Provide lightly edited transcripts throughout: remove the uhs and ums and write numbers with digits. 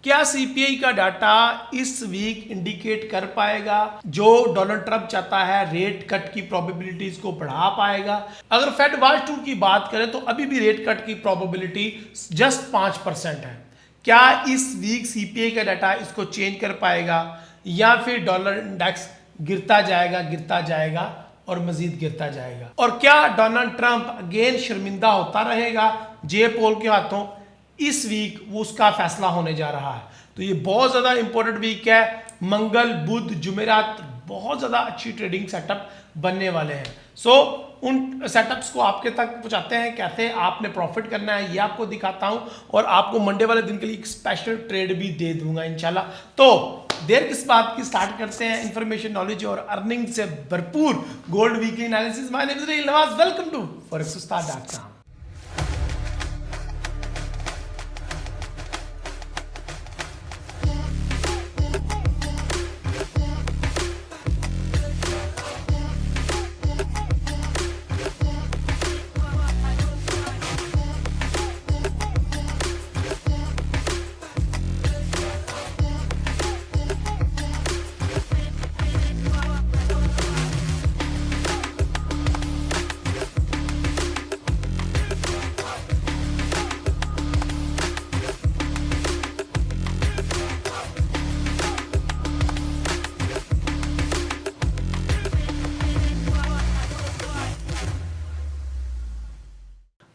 क्या सीपीआई का डाटा इस वीक इंडिकेट कर पाएगा जो डोनाल्ड ट्रंप चाहता है रेट कट की प्रोबेबिलिटीज को बढ़ा पाएगा? अगर फेड वाच टूल की बात करें तो अभी भी रेट कट की प्रोबेबिलिटी जस्ट 5% है। क्या इस वीक सीपीआई का डाटा इसको चेंज कर पाएगा या फिर डॉलर इंडेक्स गिरता जाएगा और मजीद गिरता जाएगा? और क्या डोनाल्ड ट्रंप अगेन शर्मिंदा होता रहेगा जे पोल के हाथों? इस वीक वो उसका फैसला होने जा रहा है। तो ये बहुत ज़्यादा इंपॉर्टेंट वीक है। मंगल बुध जुमेरात बहुत ज़्यादा अच्छी ट्रेडिंग सेटअप बनने वाले हैं। सो उन सेटअप्स को आपके तक पहुंचाते हैं, कैसे आपने प्रॉफिट करना है ये आपको दिखाता हूं, और आपको मंडे वाले दिन के लिए एक स्पेशल ट्रेड भी दे दूंगा इंशाल्लाह। तो देर किस बात की, स्टार्ट करते हैं इंफॉर्मेशन नॉलेज और अर्निंग से भरपूर gold weekly analysis. My name is Raheel Nawaz, welcome to forex-to-start.com।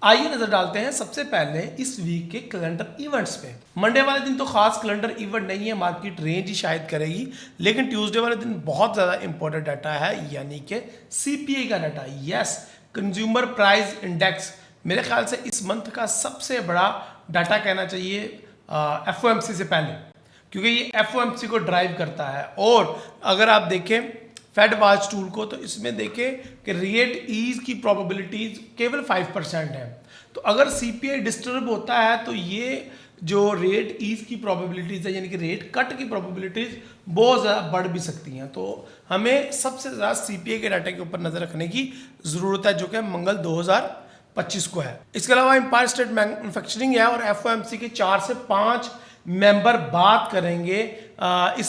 आइए नजर डालते हैं सबसे पहले इस वीक के कैलेंडर इवेंट्स पे। मंडे वाले दिन तो खास कैलेंडर इवेंट नहीं है, मार्केट रेंज ही शायद करेगी, लेकिन ट्यूसडे वाले दिन बहुत ज़्यादा इंपॉर्टेंट डाटा है, यानी कि सीपीआई का data. Yes, consumer price index मेरे ख्याल से इस मंथ का सबसे बड़ा डाटा कहना चाहिए एफओएमसी से पहले, क्योंकि ये एफओएमसी को ड्राइव करता है। और अगर आप देखें फेड वाच टूल को तो इसमें देखें कि रेट ईज की प्रोबेबिलिटीज केवल 5% है। तो अगर सीपीआई डिस्टर्ब होता है तो ये जो रेट ईज की प्रोबेबिलिटीज है, यानी कि रेट कट की प्रोबेबिलिटीज बहुत ज़्यादा बढ़ भी सकती हैं। तो हमें सबसे ज़्यादा सीपीआई के डाटा के ऊपर नज़र रखने की ज़रूरत है, जो कि मंगल 2025 को है। इसके अलावा एम्पायर स्टेट मैन्युफैक्चरिंग है और एफओएमसी के 4 से 5 मेंबर बात करेंगे इस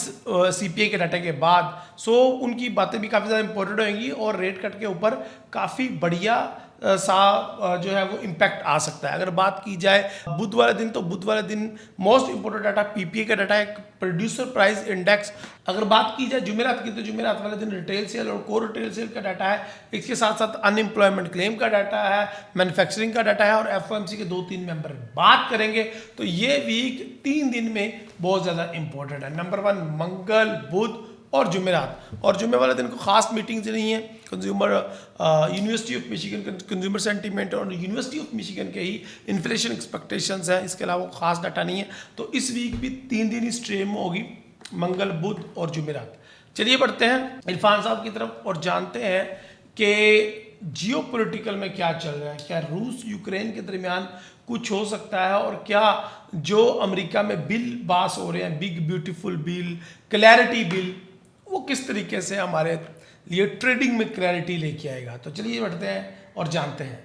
सीपीआई के डाटा के बाद। सो उनकी बातें भी काफ़ी ज़्यादा इंपॉर्टेंट होंगी और रेट कट के ऊपर काफ़ी बढ़िया जो है वो इम्पैक्ट आ सकता है। अगर बात की जाए बुध वाले दिन, तो बुध वाले दिन मोस्ट इंपोर्टेंट डाटा पीपीआई का डाटा है, प्रोड्यूसर प्राइस इंडेक्स। अगर बात की जाए जुमेरात की, तो जुमेरात वाले दिन रिटेल सेल और कोर रिटेल सेल का डाटा है। इसके साथ साथ अनएम्प्लॉयमेंट क्लेम का डाटा है, मैन्युफैक्चरिंग का डाटा है और एफओएमसी के 2-3 मेंबर बात करेंगे। तो ये वीक 3 दिन में बहुत ज़्यादा इंपॉर्टेंट है। नंबर 1 मंगल बुध और जुमेरात, और जुमे वाले दिन को खास मीटिंग्स नहीं है। Consumer university of Michigan consumer sentiment और यूनिवर्सिटी ऑफ मिशिगन के ही इन्फ्लेशन एक्सपेक्टेशंस हैं, इसके अलावा खास डाटा नहीं है। तो इस वीक भी 3 दिन ही स्ट्रीम होगी, मंगल बुध और जुमेरात। चलिए बढ़ते हैं इरफान साहब की तरफ और जानते हैं कि जियोपॉलिटिकल में क्या चल रहा है। क्या रूस यूक्रेन के दरमियान कुछ हो सकता है, और क्या जो अमेरिका में बिल पास हो रहे हैं, big beautiful bill, clarity bill, वो किस तरीके से हमारे लिए ट्रेडिंग में क्लैरिटी लेके आएगा? तो चलिए बढ़ते हैं और जानते हैं।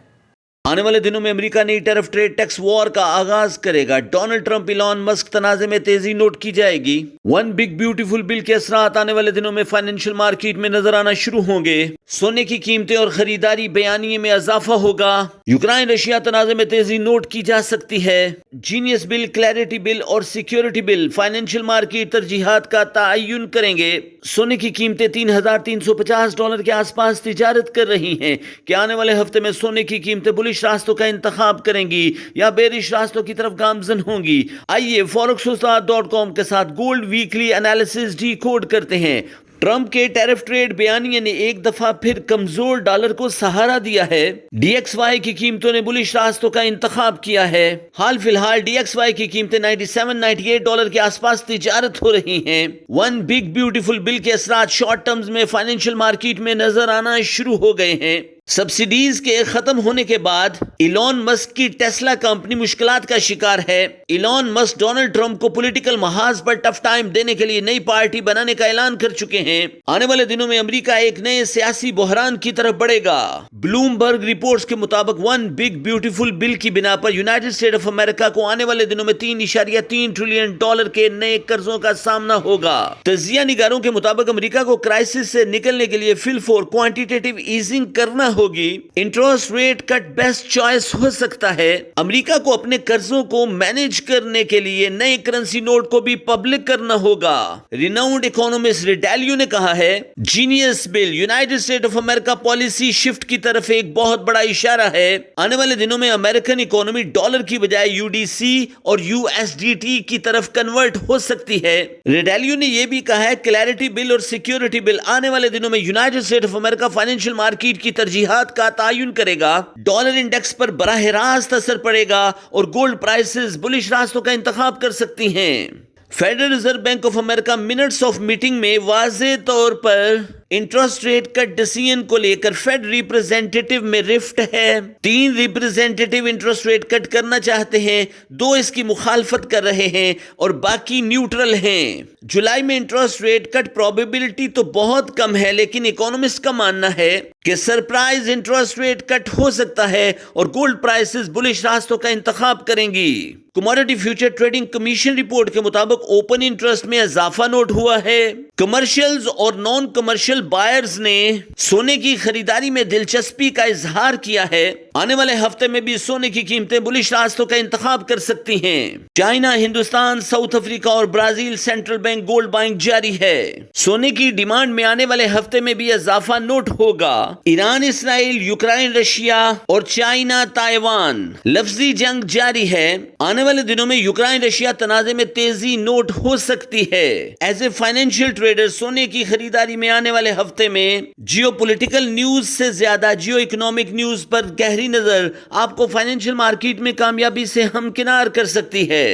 आने वाले दिनों में अमेरिका नई टैरिफ ट्रेड टैक्स वॉर का आगाज करेगा। डोनाल्ड ट्रंप इलॉन मस्क तनाजे में तेजी नोट की जाएगी। वन बिग ब्यूटीफुल बिल के असरात आने वाले दिनों में फाइनेंशियल मार्केट में नजर आना शुरू होंगे। सोने की कीमतें और खरीदारी बयानिए में इजाफा होगा। यूक्रेन रशिया तनाजे में तेजी नोट की जा सकती है। जीनियस बिल, क्लैरिटी बिल और सिक्योरिटी बिल फाइनेंशियल मार्केट तरजीहात का तयन करेंगे। सोने की कीमतें $3,350 के आसपास तिजारत कर रही हैं। क्या आने वाले हफ्ते में सोने की कीमतें बुलिश रास्तों का इंतखाब करेंगी या बेरिश रास्तों की तरफ गामजन होंगी? आइए forex-to-start.com के साथ gold weekly analysis D code करते हैं। ट्रंप के टैरिफ ट्रेड बयानिए ने एक दफा फिर कमजोर डॉलर को सहारा दिया है। DXY की कीमतों ने बुलिश रास्तों का इंतखाब किया है। हाल फिलहाल DXY की कीमतें $97-98 के आसपास तिजारत हो रही हैं। वन बिग ब्यूटीफुल बिल के असरात शॉर्ट टर्म्स में फाइनेंशियल मार्केट में नजर आना शुरू हो गए हैं। सब्सिडीज के खत्म होने के बाद इलॉन मस्क की टेस्ला कंपनी मुश्किलात का शिकार है। इलॉन मस्क डोनाल्ड ट्रंप को पॉलिटिकल महाज पर टफ टाइम देने के लिए नई पार्टी बनाने का ऐलान कर चुके हैं। आने वाले दिनों में अमेरिका एक नए सियासी बहरान की तरफ बढ़ेगा। ब्लूमबर्ग रिपोर्ट्स के मुताबिक वन बिग ब्यूटीफुल बिल की बिना पर यूनाइटेड स्टेट ऑफ अमेरिका को आने वाले दिनों में $3.3 ट्रिलियन के नए कर्जों का सामना होगा। तजिया निगारों के मुताबिक अमेरिका को क्राइसिस से निकलने के लिए फिलफोर क्वांटिटेटिव ईजिंग करना होगी। Interest rate cut best choice हो सकता है। अमेरिका को अपने कर्जों को मैनेज करने के लिए नए करेंसी नोट को भी पब्लिक करना होगा। रिनाउंड इकोनॉमिस्ट रिडेलियो ने कहा है, genius bill United state of America policy shift की तरफ एक बहुत बड़ा इशारा है। आने वाले दिनों में अमेरिकन इकोनॉमी डॉलर की बजाय यूडीसी और यूएसडीटी की तरफ कन्वर्ट हो सकती है। रिडेलियो ने यह भी कहा है, क्लैरिटी बिल और सिक्योरिटी बिल आने वाले दिनों में United state of America financial market की तरजीहात का तायुन करेगा। डॉलर इंडेक्स पर बराह रास्त असर पड़ेगा और गोल्ड प्राइसेस बुलिश रास्तों का इंतखाब कर सकती हैं। Federal reserve bank of America minutes of meeting में वाज़े तौर पर इंटरेस्ट रेट कट डिसीजन को लेकर फेड रिप्रेजेंटेटिव में रिफ्ट है। 3 रिप्रेजेंटेटिव इंटरेस्ट रेट कट करना चाहते हैं, 2 इसकी मुखालफत कर रहे हैं और बाकी न्यूट्रल हैं। जुलाई में इंटरेस्ट रेट कट प्रोबेबिलिटी तो बहुत कम है, लेकिन इकोनॉमिस्ट का मानना है कि सरप्राइज इंटरेस्ट रेट कट हो सकता है और गोल्ड प्राइसेस बुलिश रास्तों का इंतखाब करेंगी। Commodity future trading commission report के मुताबिक ओपन इंटरेस्ट में इजाफा नोट हुआ है। कमर्शियल्स और नॉन कमर्शियल बायर्स ने सोने की खरीदारी में दिलचस्पी का इजहार किया है। आने वाले हफ्ते में भी सोने की कीमतें बुलिश रास्तों का इंतखाब कर सकती हैं। चाइना, हिंदुस्तान, साउथ अफ्रीका और Brazil central bank gold buying जारी है। सोने की डिमांड में आने वाले हफ्ते में भी इजाफा नोट होगा। ईरान, इसराइल, यूक्रेन, रशिया और चाइना, ताइवान लफ्जी जंग जारी है। आने वाले दिनों में यूक्रेन रशिया तनाजे में तेजी नोट हो सकती है। एज ए फाइनेंशियल ट्रेडर सोने की खरीदारी में आने वाले हफ्ते में जियोपॉलिटिकल न्यूज से ज्यादा जियो इकोनॉमिक न्यूज पर गहरी नजर आपको फाइनेंशियल मार्केट में कामयाबी से हमकिनार कर सकती है।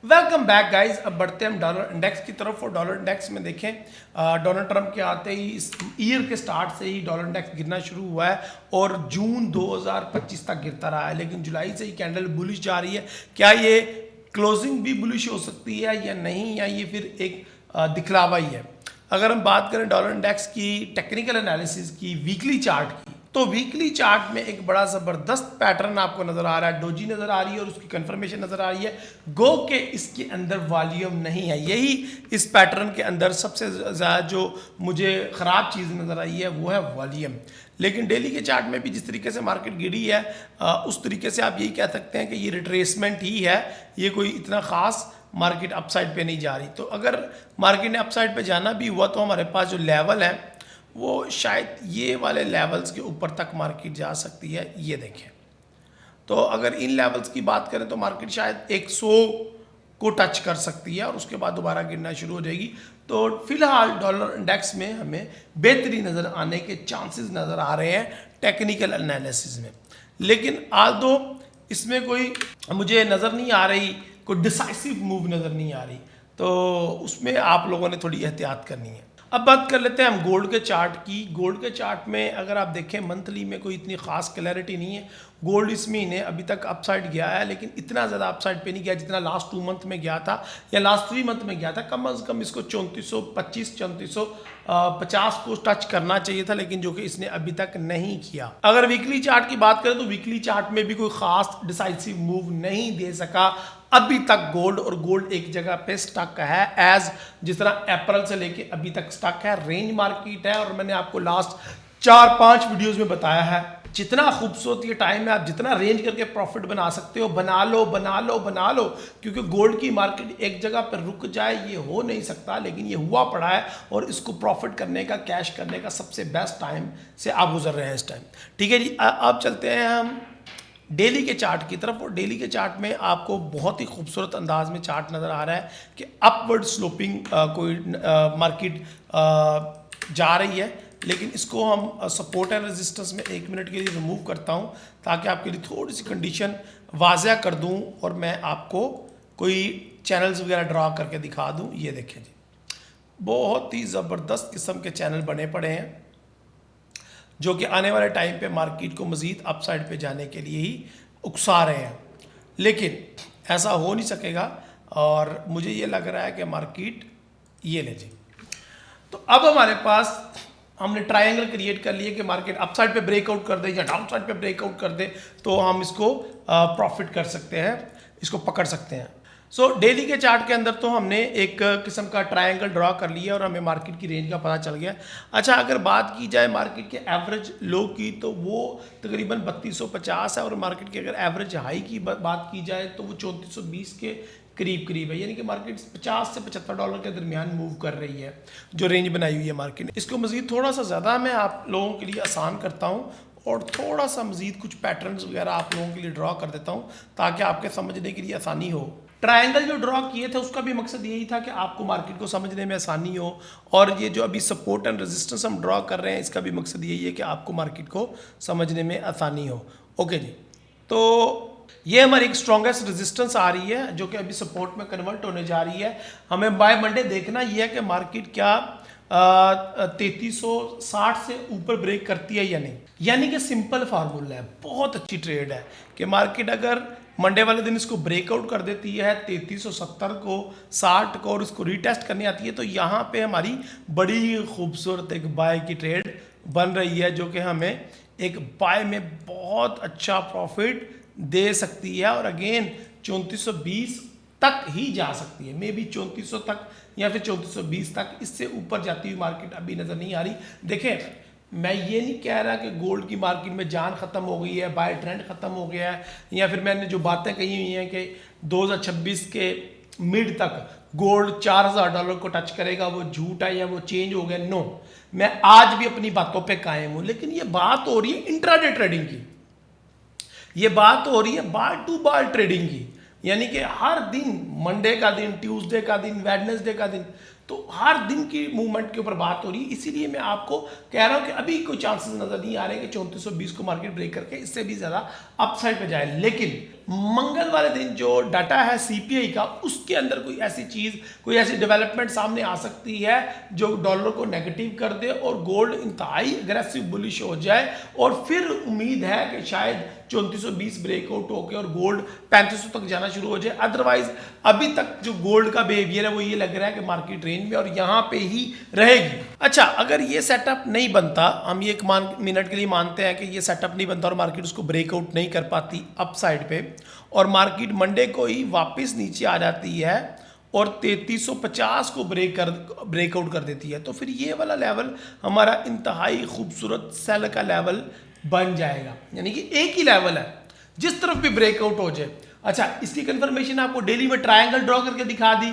Welcome back guys. अब बढ़ते हैं हम डॉलर इंडेक्स की तरफ। और डॉलर इंडेक्स में देखें, डोनाल्ड ट्रंप के आते ही इस ईयर के स्टार्ट से ही डॉलर इंडेक्स गिरना शुरू हुआ है और जून 2025 तक गिरता रहा है, लेकिन जुलाई से ही कैंडल बुलिश जा रही है। क्या ये क्लोजिंग भी बुलिश हो सकती है या नहीं, या ये फिर एक दिखलावा ही है? अगर हम बात करें डॉलर इंडेक्स की टेक्निकल एनालिसिस की, वीकली चार्ट की, तो वीकली चार्ट में एक बड़ा ज़बरदस्त पैटर्न आपको नज़र आ रहा है। डोजी नज़र आ रही है और उसकी कंफर्मेशन नज़र आ रही है। गो के इसके अंदर वॉल्यूम नहीं है। यही इस पैटर्न के अंदर सबसे ज़्यादा जो मुझे ख़राब चीज़ नज़र आई है वो है वॉल्यूम। लेकिन डेली के चार्ट में भी जिस तरीके से मार्केट गिरी है, उस तरीके से आप यही कह सकते हैं कि ये रिट्रेसमेंट ही है। ये कोई इतना ख़ास मार्केट अपसाइड पे नहीं जा रही। तो अगर मार्केट ने अपसाइड पे जाना भी हुआ तो हमारे पास जो लेवल है वो शायद ये वाले लेवल्स के ऊपर तक मार्केट जा सकती है। ये देखें, तो अगर इन लेवल्स की बात करें तो मार्केट शायद 100 को टच कर सकती है और उसके बाद दोबारा गिरना शुरू हो जाएगी। तो फिलहाल डॉलर इंडेक्स में हमें बेहतरी नज़र आने के चांसेस नज़र आ रहे हैं टेक्निकल एनालिसिस में। लेकिन आज तो इसमें कोई मुझे नज़र नहीं आ रही, कोई डिसाइसिव मूव नज़र नहीं आ रही, तो उसमें आप लोगों ने थोड़ी एहतियात करनी है। अब बात कर लेते हैं हम गोल्ड के चार्ट की। गोल्ड के चार्ट में अगर आप देखें मंथली में कोई इतनी खास क्लैरिटी नहीं है। गोल्ड इस महीने अभी तक अपसाइड गया है, लेकिन इतना ज़्यादा अपसाइड पे नहीं गया जितना लास्ट 2 मंथ में गया था या लास्ट 3 मंथ में गया था। कम अज़ कम इसको 3425 3450 को टच करना चाहिए था, लेकिन जो कि इसने अभी तक नहीं किया। अगर वीकली चार्ट की बात करें तो वीकली चार्ट में भी कोई खास डिसाइसिव मूव नहीं दे सका अभी तक गोल्ड, और गोल्ड एक जगह पे स्टक है एज जिस तरह अप्रैल से लेके अभी तक स्टक है। रेंज मार्केट है और मैंने आपको लास्ट 4-5 वीडियोस में बताया है जितना खूबसूरत ये टाइम है, आप जितना रेंज करके प्रॉफिट बना सकते हो बना लो बना लो बना लो, क्योंकि गोल्ड की मार्केट एक जगह पर रुक जाए ये हो नहीं सकता, लेकिन ये हुआ पड़ा है और इसको प्रॉफिट करने का, कैश करने का सबसे बेस्ट टाइम से आप गुजर रहे हैं इस टाइम। ठीक है जी, अब चलते हैं हम डेली के चार्ट की तरफ। और डेली के चार्ट में आपको बहुत ही खूबसूरत अंदाज में चार्ट नज़र आ रहा है कि अपवर्ड स्लोपिंग कोई मार्केट जा रही है, लेकिन इसको हम सपोर्ट एंड रेजिस्टेंस में 1 मिनट के लिए रिमूव करता हूं ताकि आपके लिए थोड़ी सी कंडीशन वाज़ह कर दूं और मैं आपको कोई चैनल्स वगैरह ड्रा करके दिखा दूं। ये देखें जी, बहुत ही ज़बरदस्त किस्म के चैनल बने पड़े हैं। जो कि आने वाले टाइम पे मार्केट को मज़ीद अपसाइड पे जाने के लिए ही उकसा रहे हैं, लेकिन ऐसा हो नहीं सकेगा और मुझे ये लग रहा है कि मार्केट ये ले जी। तो अब हमारे पास हमने ट्रायंगल क्रिएट कर लिए कि मार्केट अपसाइड पे ब्रेकआउट कर दे या डाउन साइड पे ब्रेकआउट कर दे तो हम इसको प्रॉफिट कर सकते हैं, इसको पकड़ सकते हैं। सो डेली के चार्ट के अंदर तो हमने एक किस्म का ट्रायंगल ड्रॉ कर लिया और हमें मार्केट की रेंज का पता चल गया। अच्छा, अगर बात की जाए मार्केट के एवरेज लो की तो वो तकरीबन 3250 है और मार्केट की अगर एवरेज हाई की बात की जाए तो वो 3420 के करीब है, यानी कि मार्केट 50 से $75 के दरमियान मूव कर रही है, जो रेंज बनाई हुई है मार्केट ने। इसको मज़ीद थोड़ा सा ज़्यादा मैं आप लोगों के लिए आसान करता हूँ और थोड़ा सा मज़ीद कुछ पैटर्न्स वगैरह आप लोगों के लिए ड्रॉ कर देता हूँ ताकि आपके समझने के लिए आसानी हो। ट्रायंगल जो ड्रॉ किए थे उसका भी मकसद यही था कि आपको मार्केट को समझने में आसानी हो, और ये जो अभी सपोर्ट एंड रेजिस्टेंस हम ड्रॉ कर रहे हैं इसका भी मकसद यही है कि आपको मार्केट को समझने में आसानी हो। ओके जी, तो ये हमारी एक स्ट्रॉन्गेस्ट रेजिस्टेंस आ रही है जो कि अभी सपोर्ट में कन्वर्ट होने जा रही है। हमें बाय मंडे देखना ये है कि मार्केट क्या 3360 से ऊपर ब्रेक करती है या नहीं। यानी कि सिंपल फार्मूला है, बहुत अच्छी ट्रेड है कि मार्केट अगर मंडे वाले दिन इसको ब्रेकआउट कर देती है 3370 को 60 को और इसको रीटेस्ट करनी आती है तो यहाँ पे हमारी बड़ी खूबसूरत एक बाय की ट्रेड बन रही है जो कि हमें एक बाय में बहुत अच्छा प्रॉफिट दे सकती है और अगेन 3420 तक ही जा सकती है, मे बी 3400 तक या फिर 3420 तक। इससे ऊपर जाती हुई मार्केट अभी नज़र नहीं आ रही। देखें, मैं ये नहीं कह रहा कि गोल्ड की मार्केट में जान ख़त्म हो गई है, बाय ट्रेंड ख़त्म हो गया है, या फिर मैंने जो बातें कही हुई हैं कि 2026 के मिड तक गोल्ड $4000 को टच करेगा वो झूठ है या वो चेंज हो गया। नो, मैं आज भी अपनी बातों पे कायम हूँ, लेकिन ये बात हो रही है इंट्राडे ट्रेडिंग की, ये बात हो रही है बार टू बार ट्रेडिंग की, यानी कि हर दिन, मंडे का दिन, ट्यूसडे का दिन, वेडनेसडे का दिन, तो हर दिन की मूवमेंट के ऊपर बात हो रही है। इसीलिए मैं आपको कह रहा हूं कि अभी कोई चांसेस नजर नहीं आ रहे कि 3420 को मार्केट ब्रेक करके इससे भी ज्यादा अपसाइड पे जाए। लेकिन मंगल वाले दिन जो डाटा है सीपीआई का, उसके अंदर कोई ऐसी चीज, कोई ऐसी डेवलपमेंट सामने आ सकती है जो डॉलर को नेगेटिव कर दे और गोल्ड इंतहाई अग्रेसिव बुलिश हो जाए, और फिर उम्मीद है कि शायद 3420 ब्रेकआउट होकर और गोल्ड 3500 तक जाना शुरू हो जाए। अदरवाइज अभी तक जो गोल्ड का बिहेवियर है वो ये लग रहा है कि मार्केट रेंज में और यहाँ पे ही रहेगी। अच्छा, अगर ये सेटअप नहीं बनता, हम ये एक मिनट के लिए मानते हैं कि ये सेटअप नहीं बनता और मार्केट उसको ब्रेकआउट नहीं कर पाती अप साइड पे, और मार्केट मंडे को ही वापस नीचे आ जाती है और 3350 को ब्रेकआउट कर देती है, तो फिर ये वाला लेवल हमारा इंतहाई खूबसूरत सेल का लेवल बन जाएगा। यानी कि एक ही लेवल है जिस तरफ भी ब्रेकआउट हो जाए। अच्छा, इसकी कंफर्मेशन आपको डेली में ट्रायंगल ड्रॉ करके दिखा दी,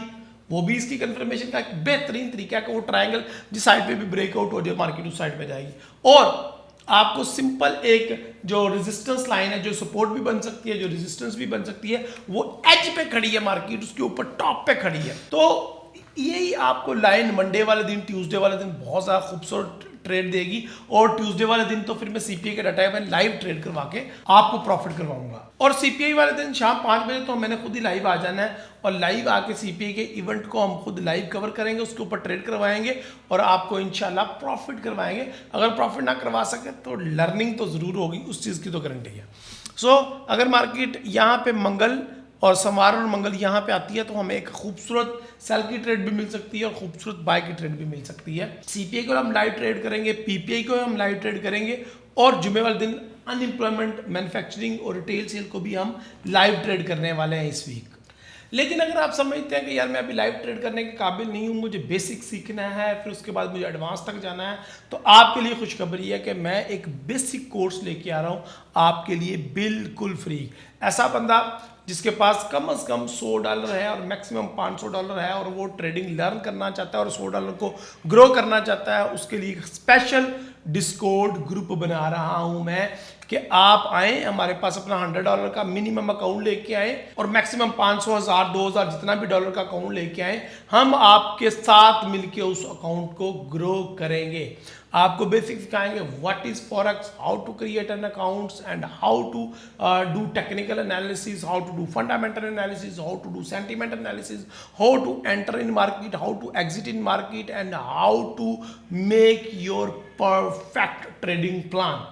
वो भी इसकी कंफर्मेशन का एक बेहतरीन तरीका है कि वो ट्रायंगल जिस साइड पे भी ब्रेकआउट हो जाए मार्केट उस साइड पे जाएगी। और आपको सिंपल एक जो रेजिस्टेंस लाइन है, जो सपोर्ट भी बन सकती है, जो रेजिस्टेंस भी बन सकती है, वो एज पे खड़ी है मार्केट, उसके ऊपर टॉप पे खड़ी है। तो यही आपको लाइन मंडे वाले दिन, ट्यूसडे वाले दिन बहुत ज़्यादा खूबसूरत ट्रेड देगी, और ट्यूसडे वाले दिन तो फिर मैं सीपीआई का डाटा मैं लाइव ट्रेड करवा के आपको प्रॉफिट करवाऊंगा। और सीपीआई वाले दिन शाम 5 बजे तो मैंने खुद ही लाइव आ जाना है और लाइव आके सीपीआई के इवेंट को हम खुद लाइव कवर करेंगे, उसके ऊपर ट्रेड करवाएंगे और आपको इंशाल्लाह प्रॉफिट करवाएंगे। अगर प्रॉफिट ना करवा सके तो लर्निंग तो ज़रूर होगी, उस चीज़ की तो गारंटी है। सो अगर मार्केट यहाँ पे मंगल और सोमवार और मंगल यहाँ पे आती है तो हमें एक खूबसूरत सेल की ट्रेड भी मिल सकती है और खूबसूरत बाय की ट्रेड भी मिल सकती है। सीपीआई को हम लाइव ट्रेड करेंगे, पीपीआई को हम लाइव ट्रेड करेंगे, और जुमे वाले दिन अनएम्प्लॉयमेंट, मैन्युफैक्चरिंग और रिटेल सेल को भी हम लाइव ट्रेड करने वाले हैं इस वीक। लेकिन अगर आप समझते हैं कि यार मैं अभी लाइव ट्रेड करने के काबिल नहीं हूँ, मुझे बेसिक सीखना है, फिर उसके बाद मुझे एडवांस तक जाना है, तो आपके लिए खुशखबरी है कि मैं एक बेसिक कोर्स लेके आ रहा हूँ आपके लिए बिल्कुल फ्री। ऐसा बंदा जिसके पास कम से कम $100 है और मैक्सिमम $500 है और वो ट्रेडिंग लर्न करना चाहता है और $100 को ग्रो करना चाहता है, उसके लिए स्पेशल डिस्कॉर्ड ग्रुप बना रहा हूं मैं कि आप आए हमारे पास अपना $100 का मिनिमम अकाउंट लेके आए और मैक्सिमम 500, 1000, 2000 जितना भी डॉलर का अकाउंट लेके आए, हम आपके साथ मिलके उस अकाउंट को ग्रो करेंगे। आपको बेसिक सिखाएंगे what is forex, how to create an accounts and how to do technical analysis, how to do fundamental analysis, how to do sentiment analysis, how to enter in market, how to exit in market and how to make your perfect trading plan.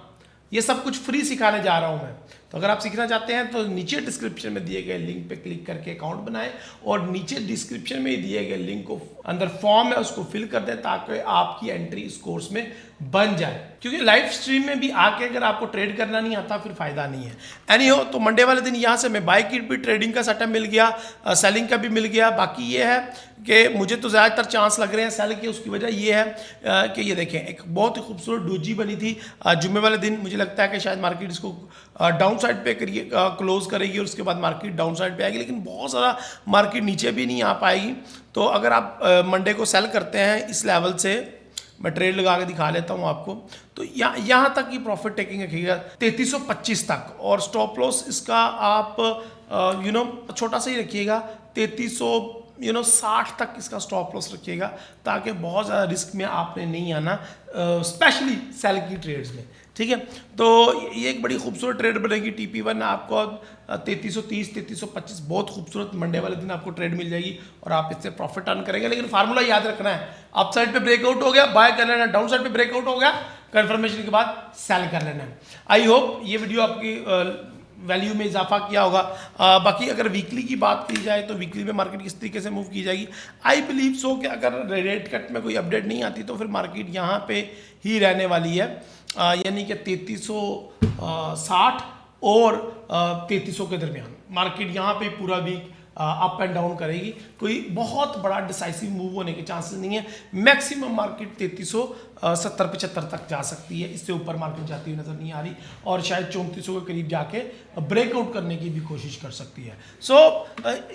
ये सब कुछ free सिखाने जा रहा हूं मैं। तो अगर आप सीखना चाहते हैं तो नीचे डिस्क्रिप्शन में दिए गए लिंक पे क्लिक करके अकाउंट बनाएं और नीचे डिस्क्रिप्शन में दिए गए लिंक को अंदर फॉर्म है उसको फिल कर दें ताकि आपकी एंट्री इस कोर्स में बन जाए। क्योंकि लाइव स्ट्रीम में भी आके अगर आपको ट्रेड करना नहीं आता फिर फायदा नहीं है। एनी हो, तो मंडे वाले दिन यहाँ से मैं बाय की भी ट्रेडिंग का सेटअप मिल गया, सेलिंग का भी मिल गया। बाकी ये है कि मुझे तो ज़्यादातर चांस लग रहे हैं सेल के। उसकी वजह ये है कि ये देखें एक बहुत ही खूबसूरत डोजी बनी थी जुम्मे वाले दिन। मुझे लगता है कि शायद मार्केट इसको डाउन साइड पे करिए क्लोज करेगी और उसके बाद मार्केट डाउन साइड पे आएगी, लेकिन बहुत ज़्यादा मार्केट नीचे भी नहीं आ पाएगी। तो अगर आप मंडे को सेल करते हैं इस लेवल से, मैं ट्रेड लगा के दिखा लेता हूँ आपको, तो यहाँ तक की प्रॉफिट टेकिंग रखिएगा 3325 तक, और स्टॉप लॉस इसका आप छोटा सा ही रखिएगा 3360 तक इसका स्टॉप लॉस रखिएगा ताकि बहुत ज़्यादा रिस्क में आपने नहीं आना, स्पेशली सेल की ट्रेड्स में। ठीक है, तो ये एक बड़ी खूबसूरत ट्रेड बनेगी। TP1 आपको 3330, 3325 बहुत खूबसूरत मंडे वाले दिन आपको ट्रेड मिल जाएगी और आप इससे प्रॉफिट अर्न करेंगे। लेकिन फार्मूला याद रखना है, अप साइड पे ब्रेकआउट हो गया बाय कर लेना, डाउन साइड पे ब्रेकआउट हो गया कंफर्मेशन के बाद सेल कर लेना है। आई होप ये वीडियो आपकी वैल्यू में इजाफा किया होगा। बाकी अगर वीकली की बात की जाए तो वीकली में मार्केट किस तरीके से मूव की जाएगी, आई बिलीव सो कि अगर रेट कट में कोई अपडेट नहीं आती तो फिर मार्केट यहाँ पे ही रहने वाली है, यानी कि 3360 और 3300 के दरमियान मार्केट यहाँ पे पूरा वीक अप एंड डाउन करेगी। कोई बहुत बड़ा डिसाइसिव मूव होने के चांसेस नहीं है। मैक्सिमम मार्केट 3370-75 तक जा सकती है, इससे ऊपर मार्केट जाती हुई नजर नहीं आ रही और शायद 3400 के करीब जाके ब्रेकआउट करने की भी कोशिश कर सकती है। सो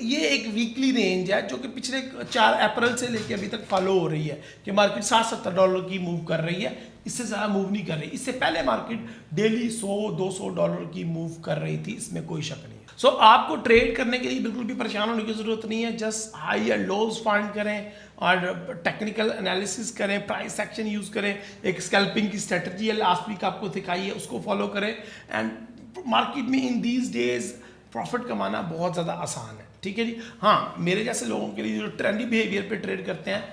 ये एक वीकली रेंज है जो कि पिछले 4 अप्रैल से लेकर अभी तक फॉलो हो रही है कि मार्केट $60-70 की मूव कर रही है, इससे ज़्यादा मूव नहीं कर रही। इससे पहले मार्केट डेली $100-200 की मूव कर रही थी, इसमें कोई शक नहीं है। सो आपको ट्रेड करने के लिए बिल्कुल भी परेशान होने की ज़रूरत नहीं है। Just high and lows find करें और टेक्निकल एनालिसिस करें, प्राइस एक्शन यूज़ करें, एक स्कैल्पिंग की स्ट्रेटजी है लास्ट वीक आपको सिखाई है उसको फॉलो करें। एंड मार्केट में इन दीज डेज प्रॉफिट कमाना बहुत ज़्यादा आसान है। ठीक है जी। हाँ, मेरे जैसे लोगों के लिए जो ट्रेंडी बिहेवियर पे ट्रेड करते हैं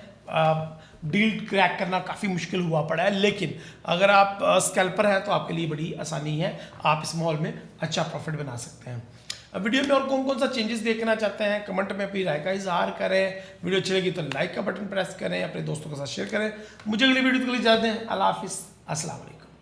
डील क्रैक करना काफ़ी मुश्किल हुआ पड़ा है, लेकिन अगर आप स्कैल्पर हैं तो आपके लिए बड़ी आसानी है, आप इस माहौल में अच्छा प्रॉफिट बना सकते हैं। वीडियो में और कौन कौन सा चेंजेस देखना चाहते हैं कमेंट में अपनी राय का इजहार करें। वीडियो अच्छी लगी तो लाइक का बटन प्रेस करें, अपने दोस्तों के साथ शेयर करें। मुझे अगली वीडियो के लिए इजाज़त दें। अल्लाह हाफिज़, अस्सलाम वालेकुम।